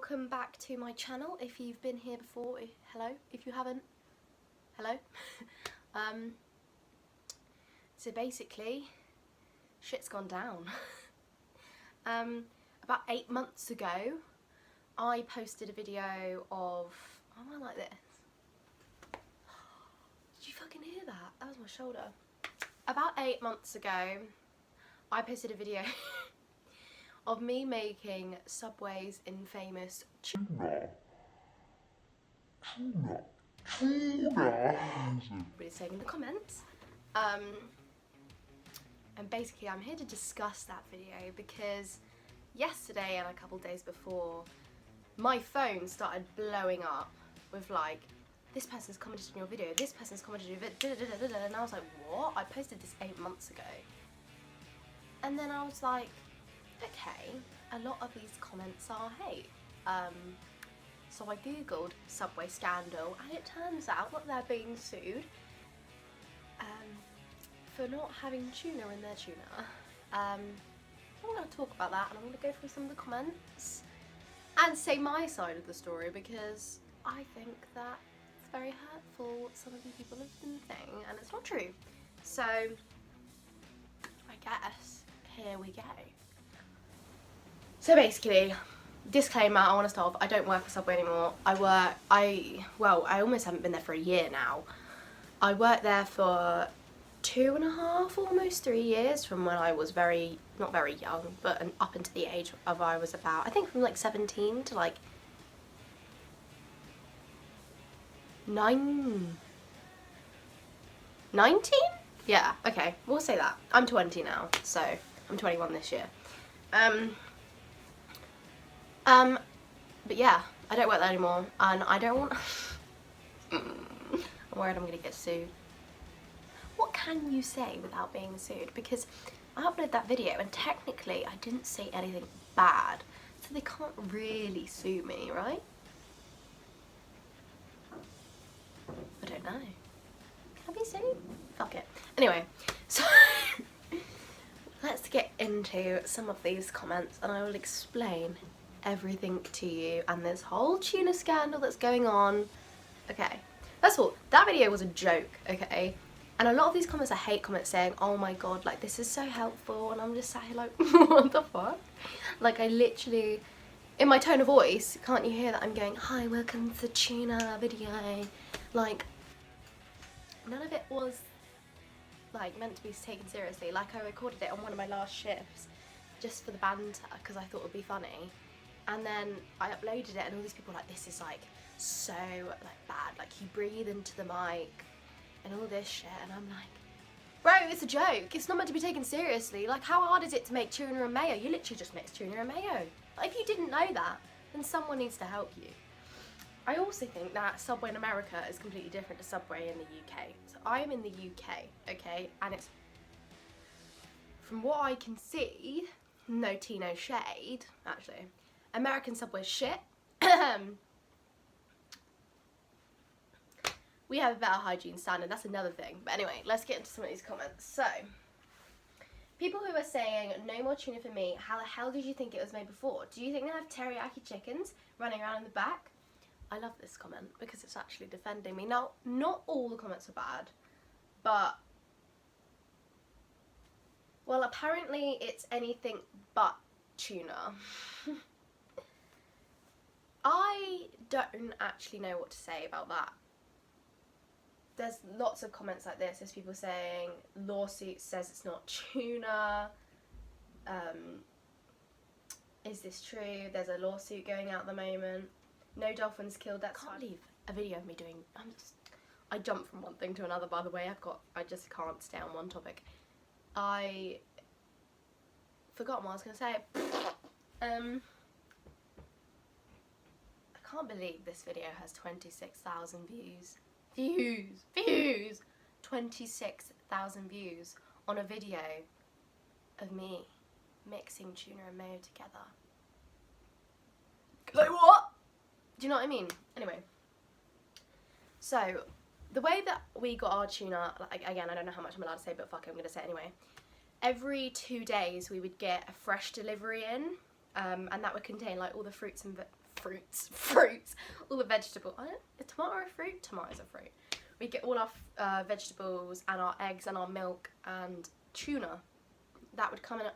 welcome back to my channel. If you've been here before, hello. If you haven't, hello. So basically, shit's gone down. About 8 months ago, I posted a video of, oh, I like this. Did you fucking hear that? That was my shoulder. About 8 months ago, I posted a video of me making Subway's infamous Tuna. Everybody's saying in the comments. And basically I'm here to discuss that video because yesterday and a couple days before, my phone started blowing up with like, this person's commented on your video, this person's commented on your video, and I was like, what? I posted this 8 months ago. And then I was like, okay, a lot of these comments are hate. So I googled Subway scandal, and it turns out that they're being sued for not having tuna in their tuna. I'm going to talk about that, and I'm going to go through some of the comments and say my side of the story, because I think that it's very hurtful what some of you people have been saying, and it's not true. So I guess here we go. So basically, disclaimer, I want to start off, I don't work for Subway anymore. I almost haven't been there for a year now. I worked there for 2.5, almost 3 years, from when I was not very young, but up until the age of I was about, I think from like 17 to like 19? Yeah, okay, we'll say that. I'm 20 now, so I'm 21 this year. But yeah, I don't work there anymore, and I don't want I'm worried I'm gonna get sued. What can you say without being sued? Because I uploaded that video and technically I didn't say anything bad, so they can't really sue me, right? I don't know. Can I be sued? Fuck it. Anyway, so let's get into some of these comments and I will explain everything to you and this whole tuna scandal that's going on. Okay, first of all, that video was a joke, okay? And a lot of these comments are hate comments saying, oh my god, like this is so helpful, and I'm just sat here like, what the fuck? Like I literally, in my tone of voice, can't you hear that I'm going, hi, welcome to the tuna video? Like, none of it was like meant to be taken seriously. Like I recorded it on one of my last shifts just for the banter because I thought it would be funny. And then I uploaded it and all these people were like, this is like so like bad, like you breathe into the mic and all this shit, and I'm like, bro, it's a joke, it's not meant to be taken seriously. Like how hard is it to make tuna and mayo? You literally just mix tuna and mayo. Like, if you didn't know that, then someone needs to help you. I also think that Subway in America is completely different to Subway in the UK. So I am in the UK, okay, and it's, from what I can see, no tea, no shade, actually, American Subway shit. We have a better hygiene standard, that's another thing. But anyway, let's get into some of these comments. So, people who are saying, no more tuna for me, how the hell did you think it was made before? Do you think they have teriyaki chickens running around in the back? I love this comment because it's actually defending me. Now, not all the comments are bad, but, well, apparently it's anything but tuna. I don't actually know what to say about that. There's lots of comments like this. There's people saying, lawsuit says it's not tuna. Is this true? There's a lawsuit going out at the moment. No dolphins killed. That can't leave a video of me doing, I jump from one thing to another, by the way. I just can't stay on one topic. I forgot what I was going to say. I can't believe this video has 26,000 views. 26,000 views on a video of me mixing tuna and mayo together. Like, what? Do you know what I mean? Anyway, so the way that we got our tuna, like, again, I don't know how much I'm allowed to say, but fuck it, I'm gonna say it anyway. Every 2 days we would get a fresh delivery in, and that would contain like all the fruits and fruits, all the vegetables. A tomato a fruit? Tomato's a fruit. We get all our vegetables and our eggs and our milk and tuna. That would come in a...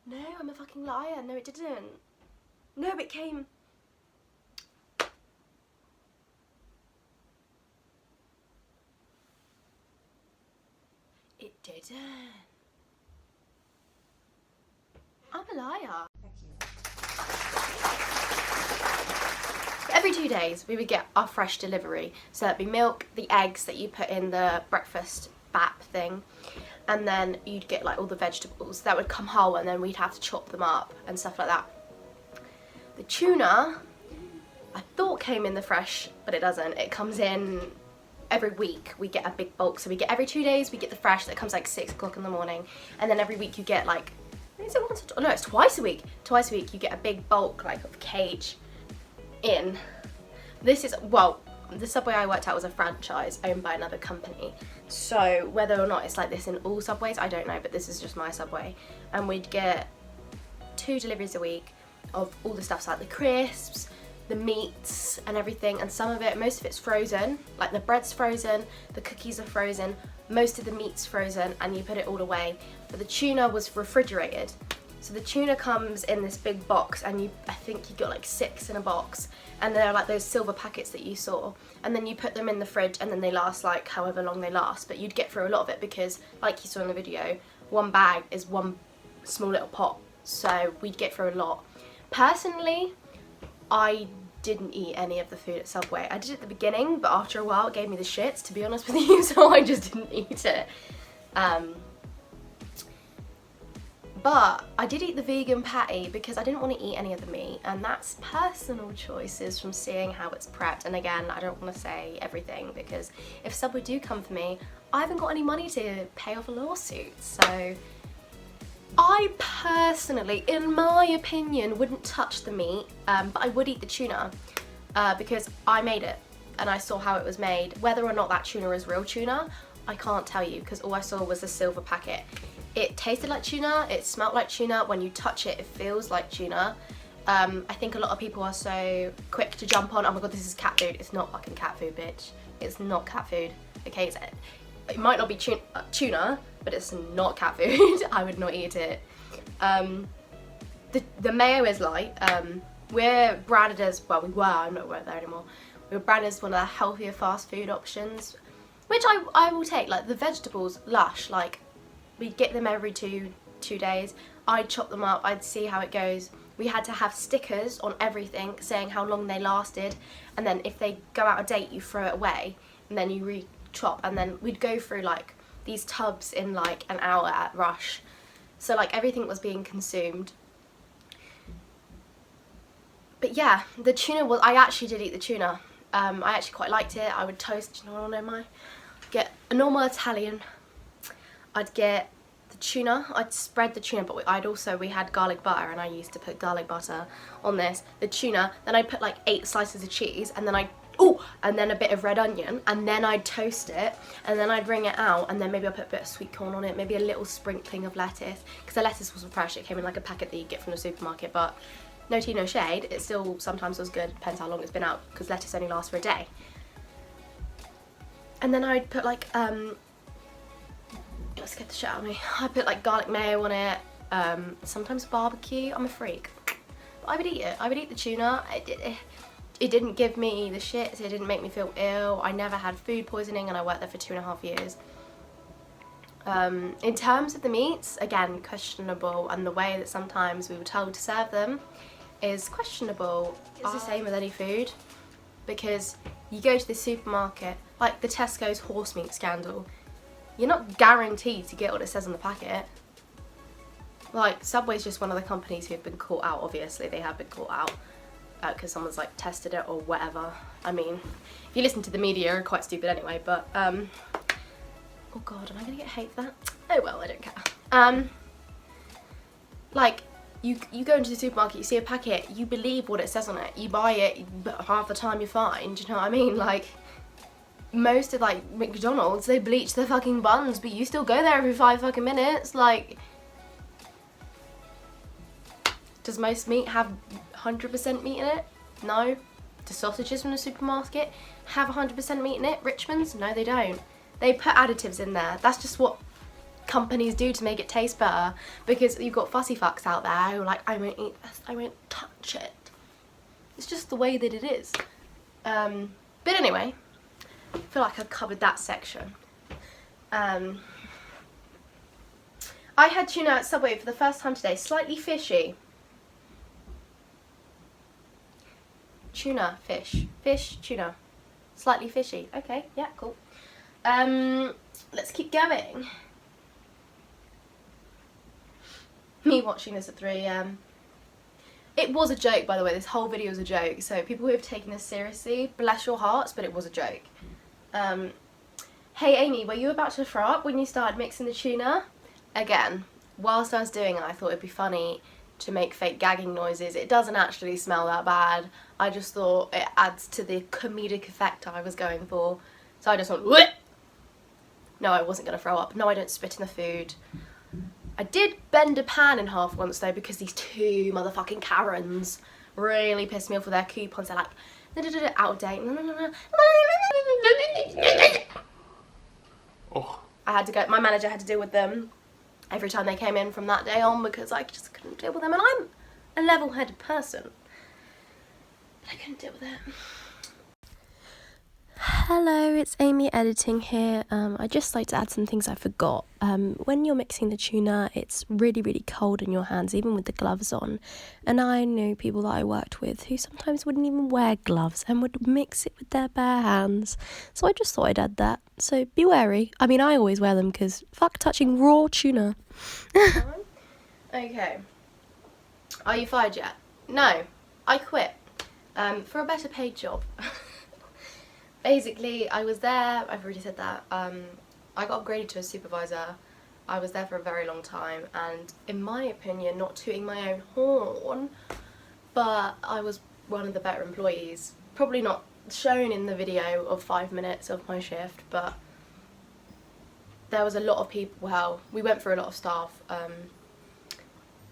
No, I'm a fucking liar. No, it didn't. No, it came... It didn't. I'm a liar. Every 2 days we would get our fresh delivery. So that'd be milk, the eggs that you put in the breakfast bap thing, and then you'd get like all the vegetables that would come whole, and then we'd have to chop them up and stuff like that. The tuna, I thought came in the fresh, but it doesn't. It comes in every week. We get a big bulk, so we get every 2 days we get the fresh that comes like 6 o'clock in the morning, and then every week you get like, is it once or no, it's twice a week. Twice a week you get a big bulk like of cage in. This is, well, the Subway I worked at was a franchise owned by another company, so whether or not it's like this in all Subways, I don't know, but this is just my Subway. And we'd get 2 deliveries a week of all the stuff, so like the crisps, the meats and everything, and some of it, most of it's frozen, like the bread's frozen, the cookies are frozen, most of the meat's frozen, and you put it all away. But the tuna was refrigerated. So the tuna comes in this big box, and I think you got like 6 in a box, and they're like those silver packets that you saw, and then you put them in the fridge, and then they last like however long they last, but you'd get through a lot of it because, like you saw in the video, one bag is one small little pot, so we'd get through a lot. Personally, I didn't eat any of the food at Subway. I did at the beginning, but after a while it gave me the shits, to be honest with you, so I just didn't eat it. But I did eat the vegan patty because I didn't want to eat any of the meat, and that's personal choices from seeing how it's prepped. And again, I don't want to say everything because if Subway do come for me, I haven't got any money to pay off a lawsuit. So I personally, in my opinion, wouldn't touch the meat, but I would eat the tuna because I made it and I saw how it was made. Whether or not that tuna is real tuna, I can't tell you because all I saw was a silver packet. It tasted like tuna, it smelled like tuna. When you touch it, it feels like tuna. I think a lot of people are so quick to jump on, oh my god, this is cat food. It's not fucking cat food, bitch. It's not cat food. Okay, it might not be tuna, but it's not cat food. I would not eat it. The mayo is light. We're branded as, well, we were, I'm not there anymore. We were branded as one of the healthier fast food options, which I will take. Like the vegetables, lush, like we'd get them every two days. I'd chop them up, I'd see how it goes. We had to have stickers on everything saying how long they lasted, and then if they go out of date you throw it away, and then you re-chop, and then we'd go through like these tubs in like an hour at rush. So like everything was being consumed. But yeah, the tuna was, I actually did eat the tuna. I actually quite liked it. I would toast, you know what I know, get a normal Italian. I'd get the tuna, I'd spread the tuna, but we had garlic butter, and I used to put garlic butter on this, the tuna, then I'd put like 8 slices of cheese, and then and then a bit of red onion, and then I'd toast it, and then I'd wring it out, and then maybe I'd put a bit of sweet corn on it, maybe a little sprinkling of lettuce, because the lettuce wasn't fresh, it came in like a packet that you get from the supermarket, but no tea, no shade, it still sometimes was good, depends how long it's been out, because lettuce only lasts for a day. And then I'd put like, let's get the shit out of me. I put like garlic mayo on it, sometimes barbecue, I'm a freak. But I would eat it, I would eat the tuna. It didn't give me the shits, it didn't make me feel ill. I never had food poisoning, and I worked there for 2.5 years. In terms of the meats, again, questionable, and the way that sometimes we were told to serve them is questionable. It's the same with any food, because you go to the supermarket, like the Tesco's horse meat scandal, you're not guaranteed to get what it says on the packet. Like, Subway's just one of the companies who've been caught out, obviously they have been caught out because someone's like tested it or whatever. I mean, if you listen to the media, you're quite stupid anyway, but oh god, am I gonna get hate for that? Oh well, I don't care. Like, you go into the supermarket, you see a packet, you believe what it says on it, you buy it, but half the time you're fine, do you know what I mean? Like, most of like McDonald's, they bleach their fucking buns, but you still go there every 5 fucking minutes. Like, does most meat have 100% meat in it? No. Do sausages from the supermarket have 100% meat in it? Richmond's? No, they don't. They put additives in there. That's just what companies do to make it taste better, because you've got fussy fucks out there who are like, I won't eat this, I won't touch it. It's just the way that it is. But anyway, I feel like I've covered that section. I had tuna at Subway for the first time today. Slightly fishy. Tuna, fish. Fish, tuna. Slightly fishy. Okay, yeah, cool. Let's keep going. Me watching this at 3 AM. It was a joke, by the way. This whole video was a joke. So people who have taken this seriously, bless your hearts, but it was a joke. Hey Amy, were you about to throw up when you started mixing the tuna? Again, whilst I was doing it, I thought it'd be funny to make fake gagging noises. It doesn't actually smell that bad. I just thought it adds to the comedic effect I was going for. So I just went, "Whoop!" No, I wasn't going to throw up. No, I don't spit in the food. I did bend a pan in half once though, because these two motherfucking Karens really pissed me off with their coupons. They're like, out of date. Oh. I had to go, my manager had to deal with them every time they came in from that day on, because I just couldn't deal with them, and I'm a level-headed person, but I couldn't deal with it. Hello, it's Amy editing here. I'd just like to add some things I forgot. When you're mixing the tuna, it's really, really cold in your hands, even with the gloves on. And I knew people that I worked with who sometimes wouldn't even wear gloves and would mix it with their bare hands. So I just thought I'd add that. So be wary. I mean, I always wear them because fuck touching raw tuna. Okay. Are you fired yet? No. I quit. For a better paid job. Basically, I was there, I've already said that, I got upgraded to a supervisor. I was there for a very long time, and in my opinion, not tooting my own horn, but I was one of the better employees. Probably not shown in the video of 5 minutes of my shift, but there was a lot of people, well, we went through a lot of staff, and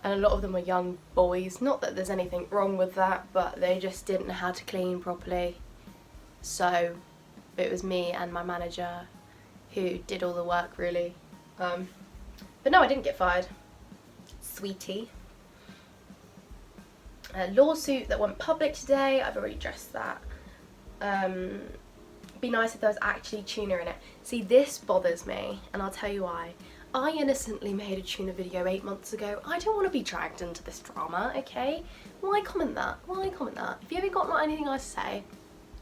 a lot of them were young boys. Not that there's anything wrong with that, but they just didn't know how to clean properly. So it was me and my manager who did all the work, really. But no, I didn't get fired. Sweetie. A lawsuit that went public today, I've already addressed that. Be nice if there was actually tuna in it. See, this bothers me, and I'll tell you why. I innocently made a tuna video 8 months ago. I don't want to be dragged into this drama, okay? Why comment that? Why comment that? If you haven't got anything nice to say,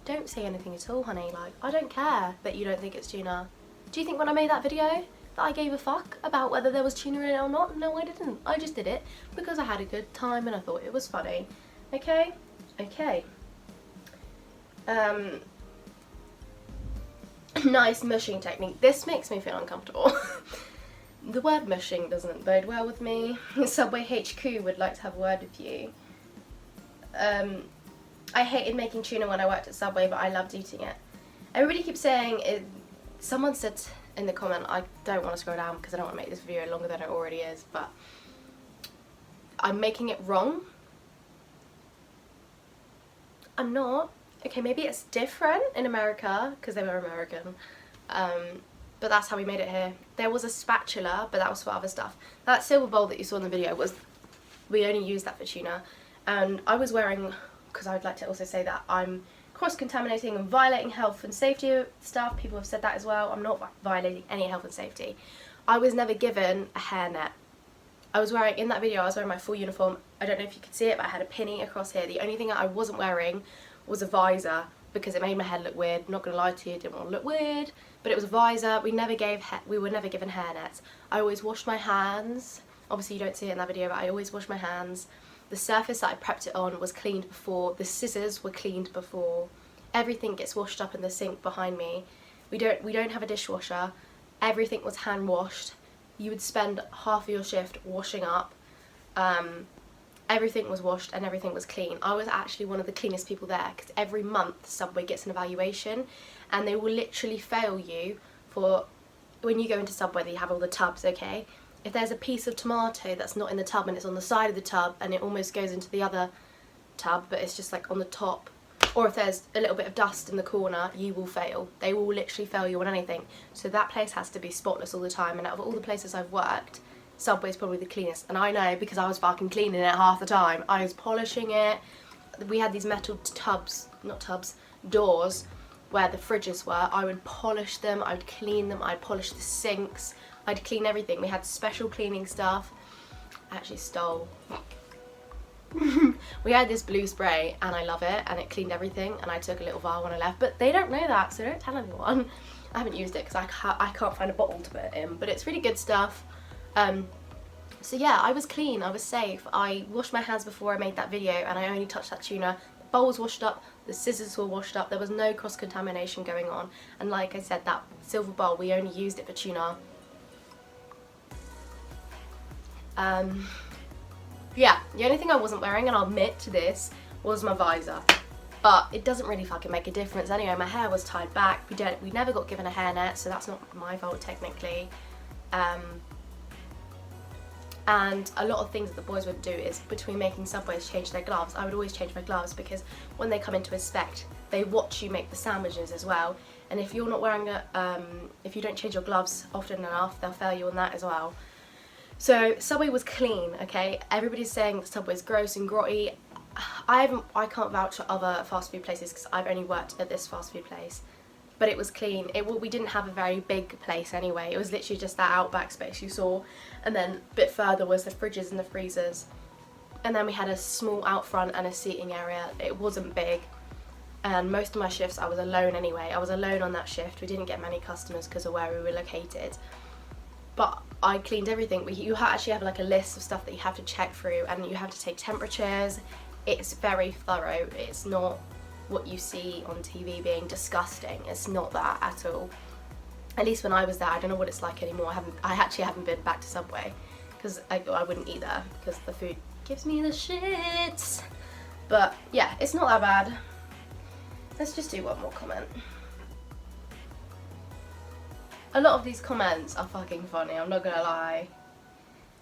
don't say anything at all, honey. Like, I don't care that you don't think it's tuna. Do you think when I made that video that I gave a fuck about whether there was tuna in it or not? No, I didn't. I just did it because I had a good time and I thought it was funny. Okay? Okay. Nice mushing technique. This makes me feel uncomfortable. The word mushing doesn't bode well with me. Subway HQ would like to have a word with you. I hated making tuna when I worked at Subway, but I loved eating it. Everybody keeps saying it. Someone said in the comment, I don't want to scroll down because I don't want to make this video longer than it already is, but I'm making it wrong. I'm not. Okay, maybe it's different in America because they were American, but that's how we made it here. There was a spatula, but that was for other stuff. That silver bowl that you saw in the video was, we only used that for tuna, and I was wearing, because I would like to also say that I'm cross-contaminating and violating health and safety stuff. People have said that as well. I'm not violating any health and safety. I was never given a hairnet. I was wearing, in that video, I was wearing my full uniform. I don't know if you could see it, but I had a pinny across here. The only thing that I wasn't wearing was a visor because it made my head look weird. Not gonna lie to you, didn't want to look weird, but it was a visor. We were never given hairnets. I always washed my hands. Obviously you don't see it in that video, but I always washed my hands. The surface that I prepped it on was cleaned before. The scissors were cleaned before. Everything gets washed up in the sink behind me. We don't have a dishwasher. Everything was hand washed. You would spend half of your shift washing up. Everything was washed and everything was clean. I was actually one of the cleanest people there because every month Subway gets an evaluation and they will literally fail you for, when you go into Subway they have all the tubs, okay? If there's a piece of tomato that's not in the tub and it's on the side of the tub and it almost goes into the other tub, but it's just like on the top, or if there's a little bit of dust in the corner, you will fail. They will literally fail you on anything. So that place has to be spotless all the time, and out of all the places I've worked, Subway's probably the cleanest. And I know because I was fucking cleaning it half the time. I was polishing it. We had these metal doors where the fridges were. I would polish them, I would clean them, I'd polish the sinks, I'd clean everything. We had special cleaning stuff. I actually stole. We had this blue spray and I love it, and it cleaned everything, and I took a little vial when I left, but they don't know that, so don't tell anyone. I haven't used it because I can't find a bottle to put it in, but it's really good stuff. So yeah, I was clean, I was safe. I washed my hands before I made that video, and I only touched that tuna. The bowl was washed up, the scissors were washed up, there was no cross-contamination going on, and like I said, that silver bowl, we only used it for tuna. Yeah, the only thing I wasn't wearing, and I'll admit to this, was my visor. But it doesn't really fucking make a difference anyway. My hair was tied back. We never got given a hairnet, so that's not my fault technically. And a lot of things that the boys would do is, between making Subways, change their gloves. I would always change my gloves because when they come in to inspect, they watch you make the sandwiches as well. And if you're not wearing if you don't change your gloves often enough, they'll fail you on that as well. So Subway was clean, okay? Everybody's saying that Subway's gross and grotty. I can't vouch for other fast food places because I've only worked at this fast food place. But it was clean. We didn't have a very big place anyway. It was literally just that outback space you saw. And then a bit further was the fridges and the freezers. And then we had a small out front and a seating area. It wasn't big. And most of my shifts I was alone anyway. I was alone on that shift. We didn't get many customers because of where we were located. But I cleaned everything. You actually have like a list of stuff that you have to check through, and you have to take temperatures. It's very thorough. It's not what you see on TV being disgusting. It's not that at all. At least when I was there. I don't know what it's like anymore. I actually haven't been back to Subway because I wouldn't eat there because the food gives me the shits. But yeah, it's not that bad. Let's just do one more comment. A lot of these comments are fucking funny, I'm not gonna lie.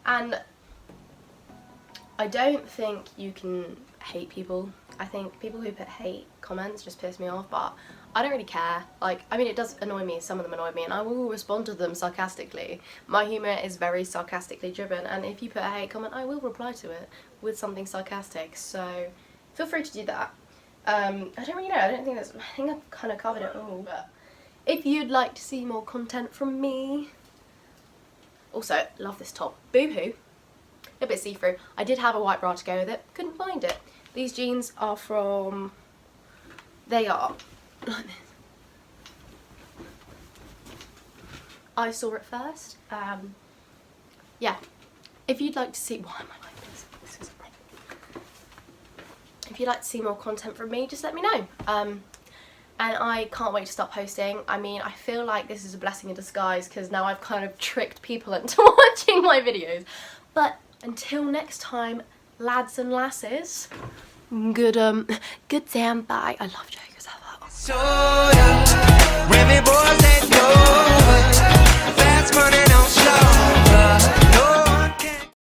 And I don't think you can hate people. I think people who put hate comments just piss me off, but I don't really care. Like, I mean, it does annoy me, some of them annoy me, and I will respond to them sarcastically. My humour is very sarcastically driven, and if you put a hate comment, I will reply to it with something sarcastic, so feel free to do that. I don't really know, I think I've kind of covered it all, but if you'd like to see more content from me. Also, love this top. Boohoo. A bit see-through. I did have a white bra to go with it. Couldn't find it. These jeans are from... They are like this. I saw it first. Yeah. If you'd like to see... Why am I like this? This is wrong. If you'd like to see more content from me, just let me know. And I can't wait to start posting. I mean, I feel like this is a blessing in disguise because now I've kind of tricked people into watching my videos. But until next time, lads and lasses, good damn bye. I love Jokers. So, yeah, boys that know, fast money.